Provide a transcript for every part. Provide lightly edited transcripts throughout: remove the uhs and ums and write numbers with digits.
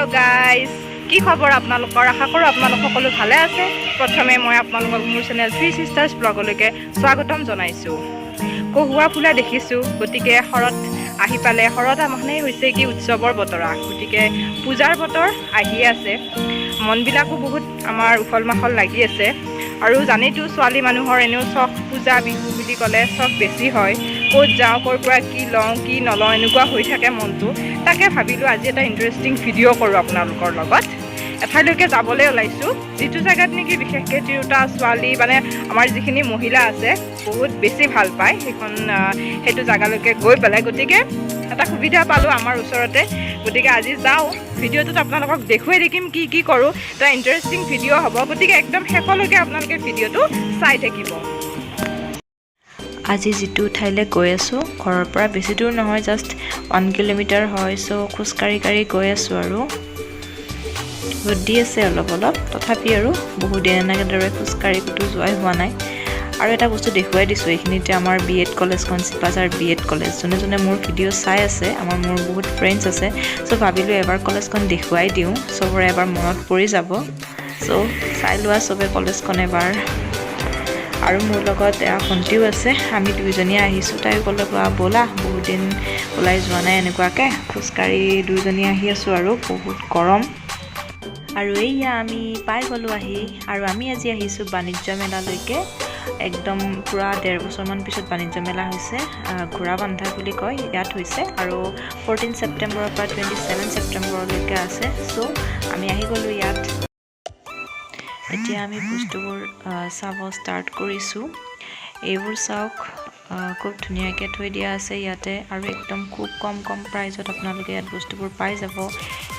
hello guys কি খবৰ আপোনালোকৰ আশা কৰো আপোনালোক সকলো ভালে আছে প্ৰথমে মই আপোনালোকক মোৰ চেনেল থ্ৰী সিস্টাৰ্স ব্লগলৈকে স্বাগতম জনাইছো কহুৱা ফুলা দেখিছো গতিকে হৰত আহি পালে হৰত আমহনে হৈছে কি উৎসৱৰ বতৰা গতিকে পূজাৰ বতৰ আহি আছে মনবিলাকো বহুত আমাৰ উফল মাখল লাগি আছে আৰু জানেতো ছোৱালী মানুহৰ এনেও চখ পূজা বিহু বুলি ক'লে চখ বেছি হয় ক'ত যাওঁ ক'ৰ পৰা কি লওঁ কি নলওঁ এনেকুৱা হৈ থাকে মনটো তাকে ভাবিলোঁ আজি এটা ইণ্টাৰেষ্টিং ভিডিঅ' কৰোঁ আপোনালোকৰ লগত এঠাইলৈকে যাবলৈ ওলাইছোঁ যিটো জেগাত নেকি বিশেষকৈ তিৰোতা ছোৱালী মানে আমাৰ যিখিনি মহিলা আছে বহুত বেছি ভাল পায় সেইটো জেগালৈকে গৈ পেলাই গতিকে এটা সুবিধা পালোঁ আমাৰ ওচৰতে গতিকে আজি যাওঁ ভিডিঅ'টোত আপোনালোকক দেখুৱাই দেখিম কি কি কৰোঁ এটা ইণ্টাৰেষ্টিং ভিডিঅ' হ'ব গতিকে একদম শেষলৈকে আপোনালোকে ভিডিঅ'টো চাই থাকিব আজি যেটো ঠাইলে গৈ আছো ঘৰৰ পৰা বেছি দূৰ নহয় জাস্ট 1 কিলোমিটাৰ হয় সো খুচকাৰি গৈ আছো আৰু ৰ'দ আছে অলপ তথাপি আৰু বহু দিন এনেদৰে খুচকাৰি কুটু যোৱাই হোৱা নাই আৰু এটা বস্তু দেখুৱাই দিছো এইখিনিতে আমাৰ বিএড কলেজখন চিপাজাৰ বিএড কলেজ যোনে মোৰ ভিডিঅ' চাই আছে মোৰ বহুত ফ্ৰেণ্ডছ আছে সো ভাবিলো এবাৰ কলেজখন দেখুৱাই দিওঁ সবৰে এবাৰ মনত পৰি যাব সো চাই লোৱা সবে কলেজখন এবাৰ আৰু মোৰ লগত ভণ্টিও আছে আমি দুইজনীয়ে আহিছো তাই ক'লে বলা বহুত দিন ওলাই যোৱা নাই এনেকুৱাকে খুচকাৰি দুইজনী আহি আছো আৰু বহুত গৰম আৰু এইয়া আমি পাই গলো আহি আৰু আমি আজি আহিছো বাণিজ্য মেলালৈকে একদম পুৰা 1.5 বছৰমান পিছত বাণিজ্য মেলা হৈছে ঘোৰা বান্ধা বুলি কয় ইয়াত হৈছে আৰু 14 ছেপ্টেম্বৰৰ পৰা 27 ছেপ্টেম্বৰলৈকে আছে সো আমি আহি গলো ইয়াত এতিয়া আমি বস্তুবোৰ চাব ষ্টাৰ্ট কৰিছো এইবোৰ চাওক খুব ধুনীয়াকৈ থৈ দিয়া আছে ইয়াতে আৰু একদম খুব কম প্ৰাইজত আপোনালোকে ইয়াত বস্তুবোৰ পাই যাব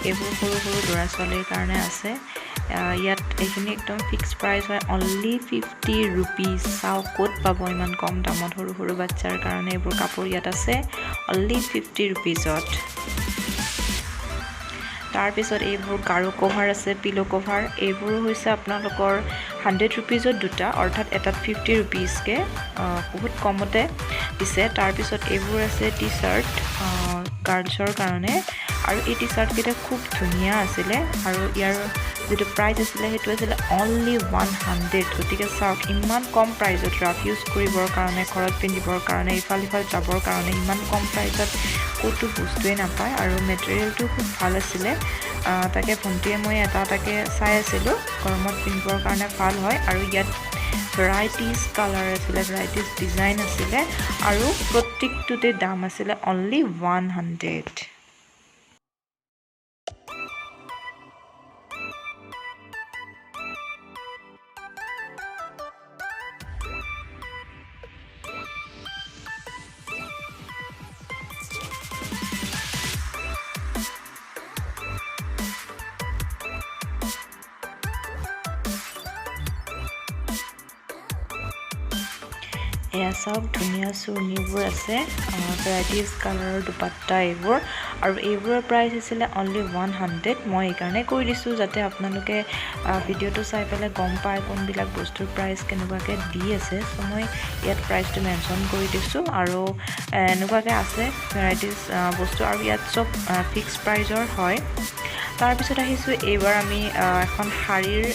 এইবোৰ সৰু ল'ৰা ছোৱালীৰ কাৰণে আছে ইয়াত এইখিনি একদম ফিক্স প্ৰাইচ হয় অনলি 50 rupees চাওক ক'ত পাব ইমান কম দামত সৰু বাচ্চাৰ কাৰণে এইবোৰ কাপোৰ ইয়াত আছে অনলি 50 rupeesত তাৰ পিছত এইবোৰ গাৰু কভাৰ আছে পিলো কভাৰ এইবোৰ হৈছে আপোনালোকৰ 100 rupeesত দুটা অৰ্থাৎ এটাত 50 rupees কে বহুত কমতে দিছে তাৰ পিছত এইবোৰ আছে টি-শাৰ্ট গাৰ্লছৰ কাৰণে আৰু এই টি-শাৰ্ট কেইটা খুব ধুনীয়া আছিল আৰু ইয়াৰ যেটো প্ৰাইস আছিল হেতু আছিল অনলি 100 গতিকে চাওক ইমান কম প্ৰাইজত ৰাফ ইউজ কৰিবৰ কাৰণে ঘৰত পিন্ধিবৰ কাৰণে ইফাল যাবৰ কাৰণে ইমান কম প্ৰাইজত ক'তো বস্তুৱে নাপায় আৰু মেটেৰিয়েলটো খুব ভাল আছিল তাকে ভণ্টিয়ে মই এটাকে চাই আছিলোঁ গৰমত পিন্ধিবৰ কাৰণে ভাল হয় আৰু ইয়াত ভেৰাইটিজ কালাৰ আছিল ভেৰাইটিজ ডিজাইন আছিল আৰু প্ৰত্যেকটোতে দাম আছিল অনলি 100 এয়া সব ধুনীয়া চুৰ্ণিবোৰ আছে ভেৰাইটিজ কালাৰৰ দুপাট্টা এইবোৰ আৰু এইবোৰৰ প্ৰাইস আছিল অনলি 100 মই এই কাৰণে কৈ দিছো যাতে আপোনালোকে ভিডিঅ'টো চাই পেলাই গম পায় কোনবিলাক বস্তুৰ প্ৰাইস কেনেকুৱাকে দি আছে সো মই ইয়াত প্ৰাইসটো মেনশন কৰি দিছো আৰু এনেকুৱাকে আছে ভেৰাইটিজ বস্তু আৰু ইয়াত সব ফিক্স প্ৰাইজৰ হয় তাৰ পিছত আহিছো এইবাৰ আমি এখন শাৰীৰ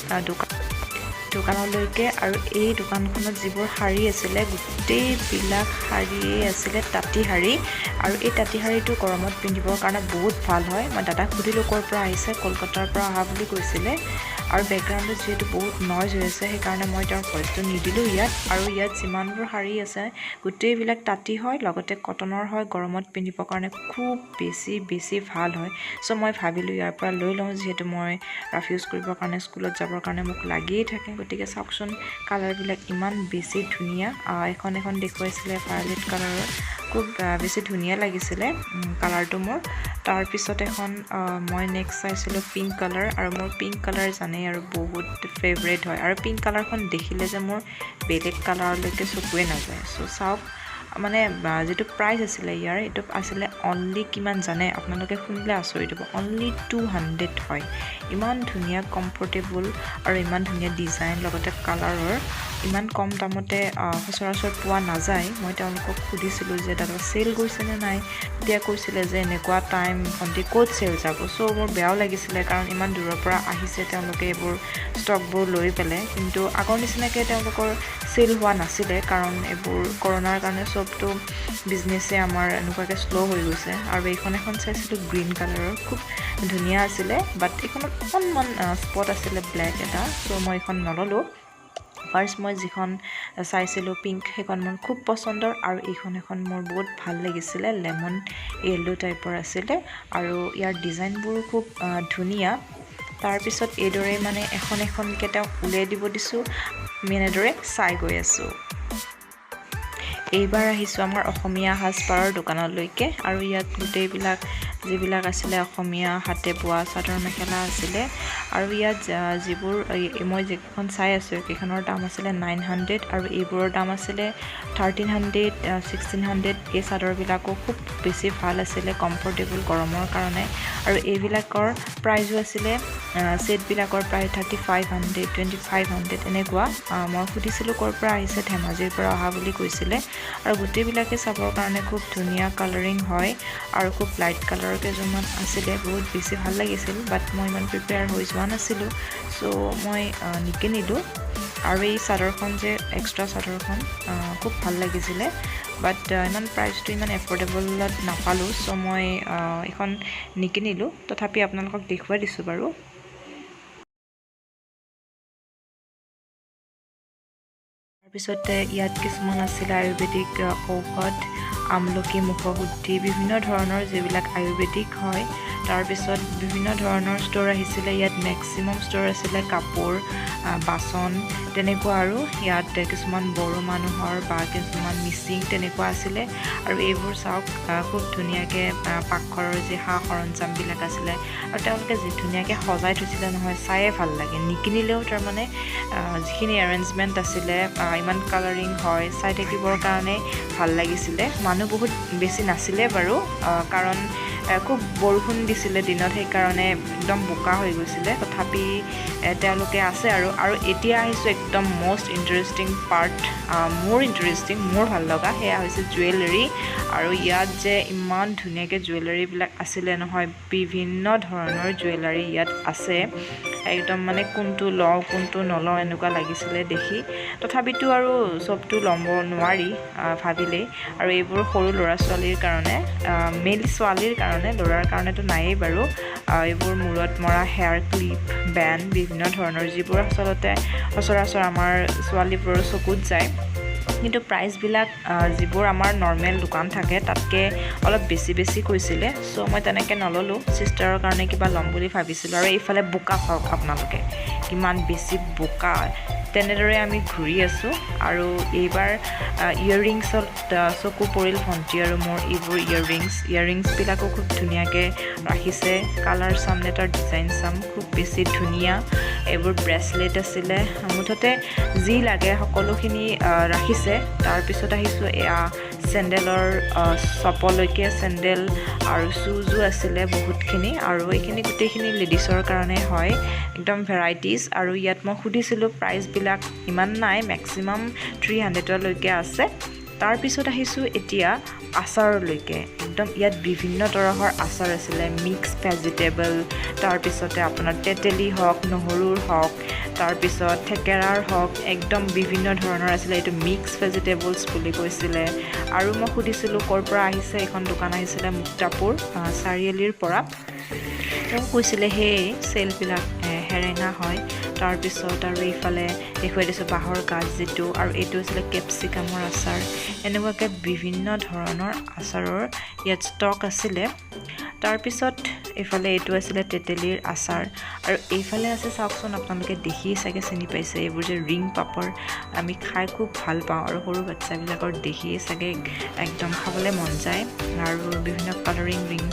দোকানলৈকে আৰু এই দোকানখনত যিবোৰ শাৰী আছিল গোটেই বিলাক শাৰীয়ে আছিল তাঁতি শাৰী আৰু এই তাঁতি শাৰীটো গৰমত পিন্ধিবৰ কাৰণে বহুত ভাল হয় মই দাদাক সুধিলো ক'ৰ পৰা আহিছে কলকাতাৰ পৰা অহা বুলি কৈছিলে আৰু বেকগ্ৰাউণ্ডত যেহেতু বহুত নইজ হৈ আছে সেই কাৰণে মই তাৰ ভইচটো নিদিলো ইয়াত আৰু ইয়াত যিমানবোৰ শাৰী আছে গোটেইবিলাক তাঁতি হয় লগতে কটনৰ হয় গৰমত পিন্ধিবৰ কাৰণে খুব বেছি ভাল হয় সো মই ভাবিলো ইয়াৰ পৰা লৈ লওঁ যেহেতু মই ৰাফ ইউজ কৰিবৰ কাৰণে স্কুলত যাবৰ কাৰণে মোক লাগিয়ে থাকে গতিকে চাওকচোন কালাৰবিলাক ইমান বেছি ধুনীয়া এখন দেখুৱাইছিলে ভায়োলেট কালাৰৰ খুব বেছি ধুনীয়া লাগিছিল কালাৰটো মোৰ তাৰ পিছত এখন মই নেক্সট চাইছিলোঁ পিংক কালাৰ আৰু মোৰ পিংক কালাৰ জানে আৰু বহুত ফেভৰেট হয় আৰু পিংক কালাৰখন দেখিলে যে মোৰ বেলেগ কালাৰলৈকে চকুৱে নাযায় সো চাওক মানে যেটো প্ৰাইস আছিল ইয়াৰ এটো আছিল অনলি কিমান জানে আপোনালোকে শুনিলে আচৰিত হ'ব অনলি 200 হয় ইমান ধুনীয়া কমফৰ্টেবল আৰু ইমান ধুনীয়া ডিজাইন লগতে কালাৰৰ ইমান কম দামতে সচৰাচৰ পোৱা নাযায় মই তেওঁলোকক সুধিছিলোঁ যে দাদা চেল গৈছেনে নাই তেতিয়া কৈছিলে যে এনেকুৱা টাইম ভণ্টি ক'ত চেল যাব চ' মোৰ বেয়াও লাগিছিলে কাৰণ ইমান দূৰৰ পৰা আহিছে তেওঁলোকে এইবোৰ ষ্টকবোৰ লৈ পেলাই কিন্তু আগৰ নিচিনাকৈ তেওঁলোকৰ চেল হোৱা নাছিলে কাৰণ এইবোৰ কৰোণাৰ কাৰণে চবটো বিজনেছে আমাৰ এনেকুৱাকৈ শ্ল' হৈ গৈছে আৰু এইখন এখন চাইছিলোঁ গ্ৰীণ কালাৰৰ খুব ধুনীয়া আছিলে বাট এইখনত অকণমান স্পট আছিলে ব্লেক এটা চ' মই এইখন নল'লোঁ ফাৰ্ষ্ট মই যিখন চাইছিলোঁ পিংক সেইখন মোৰ খুব পচন্দৰ আৰু এইখন এখন মোৰ বহুত ভাল লাগিছিলে লেমন য়েল্লো টাইপৰ আছিলে আৰু ইয়াৰ ডিজাইনবোৰো খুব ধুনীয়া তাৰপিছত এইদৰে মানে এখনকৈ তেওঁক উলিয়াই দিব দিছোঁ আমি এনেদৰে চাই গৈ আছোঁ এইবাৰ আহিছোঁ আমাৰ অসমীয়া সাজপাৰৰ দোকানলৈকে আৰু ইয়াত গোটেইবিলাক যিবিলাক আছিলে অসমীয়া হাতে বোৱা চাদৰ মেখেলা আছিলে আৰু ইয়াত যিবোৰ মই যিকেইখন চাই আছোঁ সেইখনৰ দাম আছিলে 900 আৰু এইবোৰৰ দাম আছিলে 1300 1600 এই চাদৰবিলাকো খুব বেছি ভাল আছিলে কমফৰ্টেবল গৰমৰ কাৰণে আৰু এইবিলাকৰ প্ৰাইজো আছিলে ছেটবিলাকৰ প্ৰায় 3500 2500 এনেকুৱা মই সুধিছিলোঁ ক'ৰ পৰা আহিছে ধেমাজিৰ পৰা অহা বুলি কৈছিলে আৰু গোটেইবিলাকে চাবৰ কাৰণে খুব ধুনীয়া কালাৰিং হয় আৰু খুব লাইট কালাৰৰ কেইজনমান আছিলে বহুত বেছি ভাল লাগিছিল বাট মই ইমান প্ৰিপেয়াৰ হৈ যোৱা নাছিলোঁ চ' মই নিকিনিলোঁ আৰু এই চাদৰখন যে এক্সট্ৰা চাদৰখন খুব ভাল লাগিছিলে বাট ইমান প্ৰাইচটো ইমান এফৰ্ডেবলত নাপালোঁ চ' মই এইখন নিকিনিলোঁ তথাপি আপোনালোকক দেখুৱাই দিছোঁ বাৰু তাৰপিছতে ইয়াত কিছুমান আছিলে আয়ুৰ্বেদিক ঔষধ আমলখি মুখশুদ্ধি বিভিন্ন ধৰণৰ যিবিলাক আয়ুৰ্বেদিক হয় তাৰপিছত বিভিন্ন ধৰণৰ ষ্ট'ৰ আহিছিলে ইয়াত মেক্সিমাম ষ্ট'ৰ আছিলে কাপোৰ বাচন তেনেকুৱা আৰু ইয়াত কিছুমান বড়ো মানুহৰ বা কিছুমান মিচিং তেনেকুৱা আছিলে আৰু এইবোৰ চাওক খুব ধুনীয়াকৈ পাকঘৰৰ যি সা সৰঞ্জামবিলাক আছিলে আৰু তেওঁলোকে যি ধুনীয়াকৈ সজাই থৈছিলে নহয় চায়ে ভাল লাগে নিকিনিলেও তাৰমানে যিখিনি এৰেঞ্জমেণ্ট আছিলে ইমান কালাৰিং হয় চাই থাকিবৰ কাৰণে ভাল লাগিছিলে মানুহ বহুত বেছি নাছিলে বাৰু কাৰণ খুব বৰষুণ দিছিলে দিনত সেইকাৰণে একদম বোকা হৈ গৈছিলে তথাপি তেওঁলোকে আছে আৰু এতিয়া আহিছোঁ একদম মষ্ট ইণ্টাৰেষ্টিং পাৰ্ট মোৰ ভাল লগা সেয়া হৈছে জুৱেলাৰী আৰু ইয়াত যে ইমান ধুনীয়াকৈ জুৱেলাৰীবিলাক আছিলে নহয় বিভিন্ন ধৰণৰ জুৱেলাৰী ইয়াত আছে একদম মানে কোনটো লওঁ কোনটো নলওঁ এনেকুৱা লাগিছিলে দেখি তথাপিতো আৰু চবটো ল'ব নোৱাৰি ভাবিলেই আৰু এইবোৰ সৰু ল'ৰা ছোৱালীৰ কাৰণে মেইল ছোৱালীৰ কাৰণে ল'ৰাৰ কাৰণেতো নায়েই বাৰু এইবোৰ মূৰত মৰা হেয়াৰ ক্লিপ বেণ্ড বিভিন্ন ধৰণৰ যিবোৰ আচলতে সচৰাচৰ আমাৰ ছোৱালীবোৰৰ চকুত যায় কিন্তু প্ৰাইচবিলাক যিবোৰ আমাৰ নৰ্মেল দোকান থাকে তাতকৈ অলপ বেছি কৈছিলে চ' মই তেনেকৈ নল'লোঁ ছিষ্টাৰৰ কাৰণে কিবা ল'ম বুলি ভাবিছিলোঁ আৰু এইফালে বোকা চাওক আপোনালোকে কিমান বেছি বোকা তেনেদৰে আমি ঘূৰি আছোঁ আৰু এইবাৰ ইয়েৰিংছত চকু পৰিল ভণ্টি আৰু মোৰ এইবোৰ ইয়েৰিংছবিলাকো খুব ধুনীয়াকৈ ৰাখিছে কালাৰ চাম নে তাৰ ডিজাইন চাম খুব বেছি ধুনীয়া এইবোৰ ব্ৰেচলেট আছিলে মুঠতে যি লাগে সকলোখিনি ৰাখিছে তাৰপিছত আহিছোঁ এয়া চেণ্ডেলৰ চপলৈকে চেণ্ডেল আৰু শ্বুজো আছিলে বহুতখিনি আৰু এইখিনি গোটেইখিনি লেডিছৰ কাৰণে হয় একদম ভেৰাইটিজ আৰু ইয়াত মই সুধিছিলোঁ প্ৰাইচবিলাক ইমান নাই মেক্সিমাম 300লৈকে আছে তাৰপিছত আহিছোঁ এতিয়া আচাৰলৈকে একদম ইয়াত বিভিন্ন তৰহৰ আচাৰ আছিলে মিক্স ভেজিটেবল তাৰপিছতে আপোনাৰ তেতেলী হওক নহৰুৰ হওক তাৰপিছত থেকেৰাৰ হওক একদম বিভিন্ন ধৰণৰ আছিলে এইটো মিক্স ভেজিটেবলছ বুলি কৈছিলে আৰু মই সুধিছিলোঁ ক'ৰ পৰা আহিছে এইখন দোকান আহিছিলে মুক্তাপুৰ চাৰিআলিৰ পৰা তেওঁ কৈছিলে সেই চেলবিলাক হেৰেঙা হয় তাৰপিছত আৰু এইফালে দেখুৱাই দিছোঁ বাঁহৰ গাজ যিটো আৰু এইটো আছিলে কেপচিকামৰ আচাৰ এনেকুৱাকৈ বিভিন্ন ধৰণৰ আচাৰৰ ইয়াত ষ্টক আছিলে তাৰপিছত এইফালে এইটো আছিলে তেতেলীৰ আচাৰ আৰু এইফালে আছে চাওকচোন আপোনালোকে দেখি চাগে চিনি পাইছে এইবোৰ যে ৰিং পাপৰ আমি খাই খুব ভাল পাওঁ আৰু সৰু বাচ্চাবিলাকৰ দেখিয়ে চাগে একদম খাবলৈ মন যায় আৰু বিভিন্ন কালাৰিং ৰিং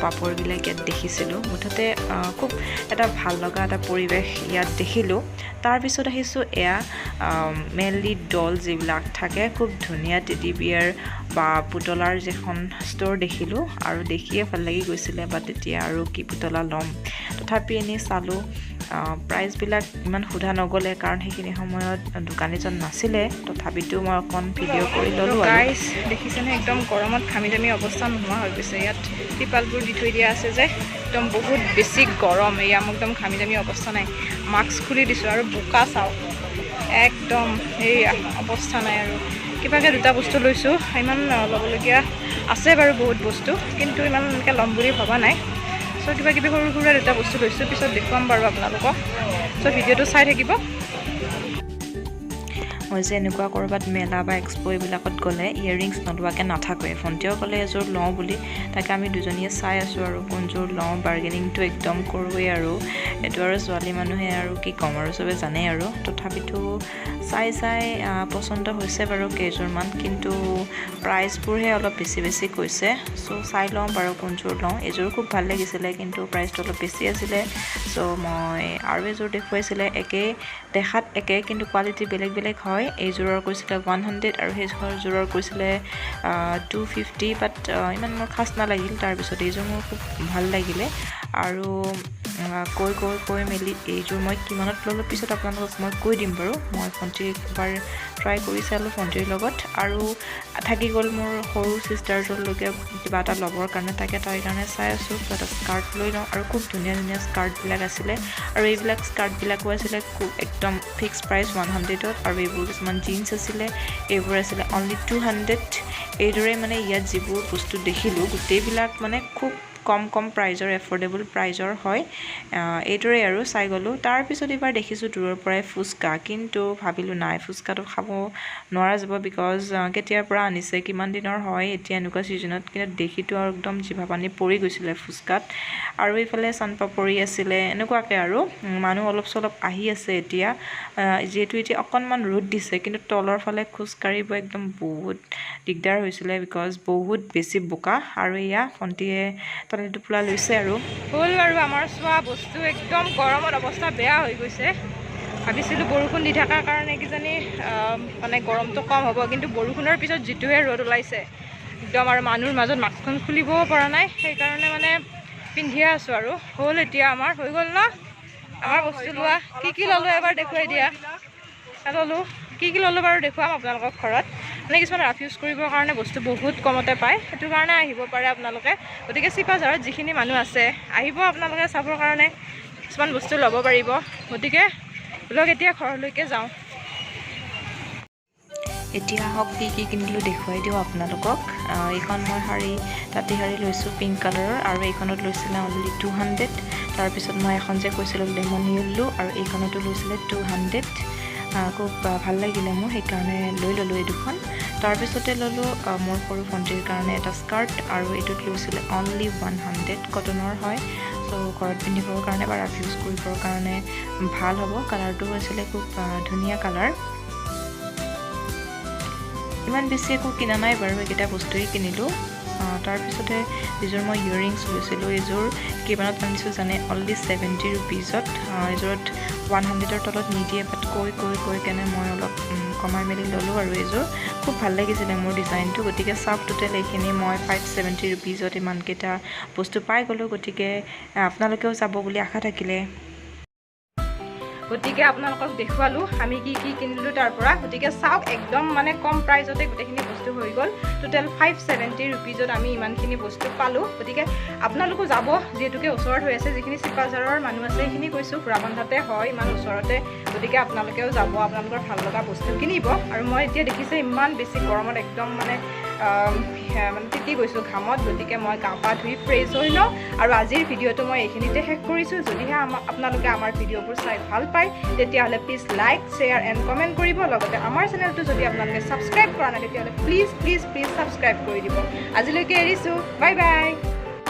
পাপৰবিলাক ইয়াত দেখিছিলোঁ মুঠতে খুব এটা ভাল লগা এটা পৰিৱেশ ইয়াত দেখিলোঁ তাৰপিছত আহিছোঁ এয়া মেইনলি ডল যিবিলাক থাকে খুব ধুনীয়া টেডি বিয়াৰ বা পুতলাৰ যিখন ষ্ট'ৰ দেখিলোঁ আৰু দেখিয়ে ভাল লাগি গৈছিলে বা তেতিয়া আৰু কি পুতলা ল'ম তথাপি এনেই চালোঁ প্ৰাইচবিলাক ইমান সোধা নগ'লে কাৰণ সেইখিনি সময়ত দোকানীজন নাছিলে তথাপিতো মই অকণ ভিডিঅ' কৰি ল'লোঁ আৰু গাইছ দেখিছেনে একদম গৰমত ঘামি জামি অৱস্থা নোহোৱা হৈ গৈছে ইয়াত টিপালবোৰ দি থৈ দিয়া আছে যে একদম বহুত বেছি গৰম এয়া মোক একদম ঘামি জামি অৱস্থা নাই মাস্ক খুলি দিছোঁ আৰু বোকা চাওঁ একদম এইয়া অৱস্থা নাই আৰু কিবাকৈ দুটা বস্তু লৈছোঁ ইমান ল'বলগীয়া আছে বাৰু বহুত বস্তু কিন্তু ইমান এনেকৈ ল'ম বুলি ভবা নাই চ' কিবা কিবি সৰু সুৰা দুটা বস্তু লৈছোঁ পিছত দেখুৱাম বাৰু আপোনালোকক চ' ভিডিঅ'টো চাই থাকিব মই যে এনেকুৱা ক'ৰবাত মেলা বা এক্সপ' এইবিলাকত গ'লে ইয়েৰিংছ নলোৱাকৈ নাথাকোৱে ভণ্টিও ক'লে এযোৰ লওঁ বুলি তাকে আমি দুজনীয়ে চাই আছোঁ আৰু কোনযোৰ লওঁ বাৰ্গেনিংটো একদম কৰোঁৱেই আৰু এইটো আৰু ছোৱালী মানুহে আৰু কি ক'ম আৰু চবে জানেই আৰু তথাপিতো চাই পচন্দ হৈছে বাৰু কেইযোৰমান কিন্তু প্ৰাইচবোৰহে অলপ বেছি কৈছে চ' চাই লওঁ বাৰু কোনযোৰ লওঁ এইযোৰ খুব ভাল লাগিছিলে কিন্তু প্ৰাইচটো অলপ বেছি আছিলে চ' মই আৰু এযোৰ দেখুৱাইছিলে দেখাত একে কিন্তু কোৱালিটি বেলেগ হয় এইযোৰৰ কৈছিলে 100 আৰু সেইযোৰৰ কৈছিলে 250 বাট ইমান মোৰ খাছ নালাগিল তাৰপিছত এইযোৰ মোৰ খুব ভাল লাগিলে আৰু কৈ মেলি এইযোৰ মই কিমানত ল'লোঁ পিছত আপোনালোকক মই কৈ দিম বাৰু মই ভণ্টিক এবাৰ ট্ৰাই কৰি চালোঁ ভণ্টিৰ লগত আৰু থাকি গ'ল মোৰ সৰু ছিষ্টাৰজলৈকে কিবা এটা ল'বৰ কাৰণে তাইৰ কাৰণে চাই আছোঁ কিবা এটা স্কাৰ্ট লৈ লওঁ আৰু খুব ধুনীয়া স্কাৰ্টবিলাক আছিলে আৰু এইবিলাক স্কাৰ্টবিলাকো আছিলে খুব একদম ফিক্স প্ৰাইচ 100ত আৰু এইবোৰ কিছুমান জিন্স আছিলে এইবোৰ আছিলে অনলি 200 এইদৰে মানে ইয়াত যিবোৰ বস্তু দেখিলোঁ গোটেইবিলাক মানে খুব কম প্ৰাইজৰ এফৰ্ডেবল প্ৰাইজৰ হয় এইদৰে আৰু চাই গ'লোঁ তাৰপিছত এইবাৰ দেখিছোঁ দূৰৰ পৰাই ফুচকা কিন্তু ভাবিলোঁ নাই ফুচকাটো খাব নোৱাৰা যাব বিকজ কেতিয়াৰ পৰা আনিছে কিমান দিনৰ হয় এতিয়া এনেকুৱা ছিজনত কিন্তু দেখিতো আৰু একদম জিভা পানী পৰি গৈছিলে ফুচকাত আৰু এইফালে চানপাপৰি আছিলে এনেকুৱাকৈ আৰু মানুহ অলপ চলপ আহি আছে এতিয়া যিহেতু এতিয়া অকণমান ৰ'দ দিছে কিন্তু তলৰ ফালে খোজকাঢ়িব একদম বহুত দিগদাৰ হৈছিলে বিকজ বহুত বেছি বোকা আৰু এয়া ভণ্টিয়ে তলে টোপোলা লৈছে আৰু হ'ল আৰু আমাৰ চোৱা বস্তু একদম গৰমত অৱস্থা বেয়া হৈ গৈছে ভাবিছিলোঁ বৰষুণ দি থকাৰ কাৰণে কিজানি মানে গৰমটো কম হ'ব কিন্তু বৰষুণৰ পিছত যিটোহে ৰ'দ ওলাইছে একদম আৰু মানুহৰ মাজত মাস্কখন খুলিবও পৰা নাই সেইকাৰণে মানে পিন্ধিয়ে আছোঁ আৰু হ'ল এতিয়া আমাৰ হৈ গ'ল ন আমাৰ বস্তু লোৱা কি ল'লোঁ এবাৰ দেখুৱাই দিয়া ল'লোঁ কি ল'লোঁ বাৰু দেখুৱাম আপোনালোকক ঘৰত মানে কিছুমান ৰাফ ইউজ কৰিবৰ কাৰণে বস্তু বহুত কমতে পায় সেইটো কাৰণে আহিব পাৰে আপোনালোকে গতিকে চিপাঝাৰত যিখিনি মানুহ আছে আহিব আপোনালোকে চাবৰ কাৰণে কিছুমান বস্তু ল'ব পাৰিব গতিকে লগ এতিয়া ঘৰলৈকে যাওঁ এতিয়া আহক কি কিনিলোঁ দেখুৱাই দিওঁ আপোনালোকক এইখন মই তাঁতী শাৰী লৈছোঁ পিংক কালাৰৰ আৰু এইখনত লৈছিলে অনলি 200 তাৰপিছত মই এখন যে কৈছিলোঁ লেমন য়েল্লো আৰু এইখনতো লৈছিলে 200 খুব ভাল লাগিলে মোৰ সেইকাৰণে লৈ ল'লোঁ এই দুখন তাৰপিছতে ল'লোঁ মোৰ সৰু ভণ্টিৰ কাৰণে এটা স্কাৰ্ট আৰু এইটোত লৈছিলে অনলি 100 কটনৰ হয় চ' ঘৰত পিন্ধিবৰ কাৰণে বা ৰাফ ইউজ কৰিবৰ কাৰণে ভাল হ'ব কালাৰটো আছিলে খুব ধুনীয়া কালাৰ ইমান বেছি একো কিনা নাই বাৰু এইকেইটা বস্তুৱেই কিনিলোঁ তাৰপিছতে যিযোৰ মই ইয়েৰিংছ লৈছিলোঁ এইযোৰ কিমানত আনিছোঁ জানে অনলি 70 ৰুপিজত এইযোৰত 100ৰ তলত নিদিয়ে বাট কৈ কেনে মই অলপ কমাই মেলি ল'লোঁ আৰু এইযোৰ খুব ভাল লাগিছিলে মোৰ ডিজাইনটো গতিকে চাওক টোটেল এইখিনি মই 570 ৰুপিজত ইমানকেইটা বস্তু পাই গ'লোঁ গতিকে আপোনালোকেও যাব বুলি আশা থাকিলে গতিকে আপোনালোকক দেখুৱালোঁ আমি কি কিনিলোঁ তাৰ পৰা গতিকে চাওক একদম মানে কম প্ৰাইজতে গোটেইখিনি বস্তু হৈ গ'ল টোটেল 570 ৰুপিজত আমি ইমানখিনি বস্তু পালোঁ গতিকে আপোনালোকো যাব যিহেতুকে ওচৰত হৈ আছে যিখিনি চিপাঝাৰৰ মানুহ আছে সেইখিনি কৈছোঁ ঘোঁৰাবন্ধাতে হয় ইমান ওচৰতে গতিকে আপোনালোকেও যাব আপোনালোকৰ ভাল লগা বস্তু কিনিব আৰু মই এতিয়া দেখিছে ইমান বেছি গৰমত একদম মানে তিতি গৈছোঁ ঘামত গতিকে মই গা পা ধুই ফ্ৰেছ হৈ লওঁ আৰু আজিৰ ভিডিঅ'টো মই এইখিনিতে শেষ কৰিছোঁ যদিহে আপোনালোকে আমাৰ ভিডিঅ'বোৰ চাই ভাল পায় তেতিয়াহ'লে please like share and comment কৰিব লগতে আমাৰ চেনেলটো যদি আপোনালোকে ছাবস্ক্ৰাইব কৰা নাই তেতিয়াহ'লে প্লিজ ছাবস্ক্ৰাইব কৰি দিব আজিলৈকে এৰিছোঁ বাই